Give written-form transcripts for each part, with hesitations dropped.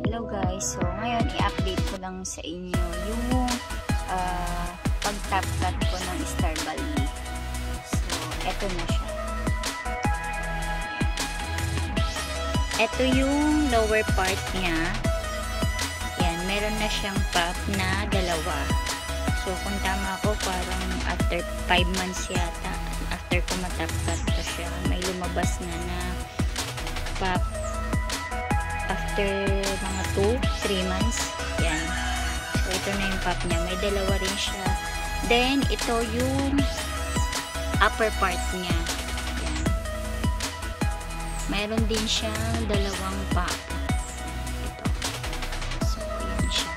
Hello guys, so ngayon i-update ko lang sa inyo yung pag-top cut ko ng Star Bally. So, eto na siya. Eto yung lower part niya. Yan, meron na siyang pop na dalawa. So, kung tama ako, parang after 5 months yata, after ko matop cut ko siya, may lumabas na pop after mga 2-3 months. Yan. So, ito na yung pop niya. May dalawa rin siya. Then, ito yung upper part niya. Yan. Mayroon din siyang dalawang pop. Ito. So, yan siya.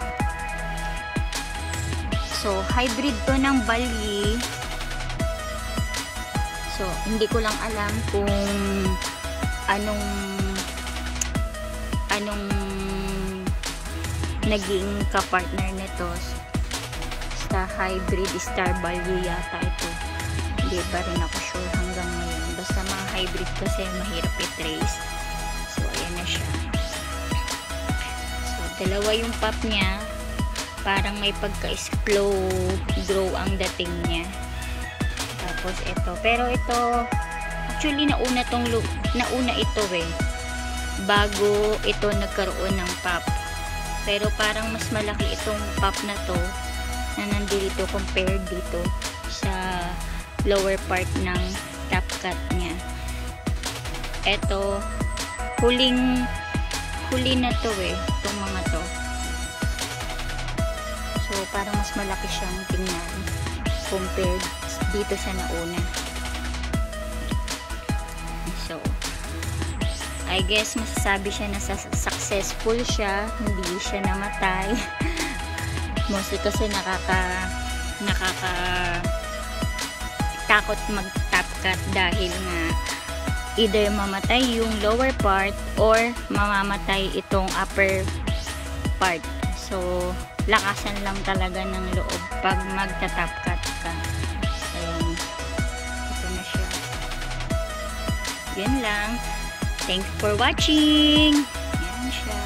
So, hybrid to ng Bally. So, hindi ko lang alam kung anong naging kapartner nito sa hybrid Star Bally yata ito. Hindi ba rin ako sure hanggang ngayon. Basta mga hybrid kasi mahirap i-trace. So, ayan na siya. So, dalawa yung pop niya. Parang may pagka-slow grow ang dating niya. Tapos ito. Pero ito, actually nauna ito bago ito nagkaroon ng pop. Pero parang mas malaki itong pop na to na nandito compared dito sa lower part ng top cut niya. Ito, huli na to itong mga to. So, parang mas malaki siyang tingnan compared dito sa nauna. So, I guess masasabi siya na successful siya, hindi siya namatay. Mostly kasi nakakatakot mag-top cut dahil nga either mamatay yung lower part or mamamatay itong upper part. So, lakasan lang talaga ng loob pag magta-top cut ka. Ayun. Ito na siya. Yun lang. Thanks for watching. Yan siya.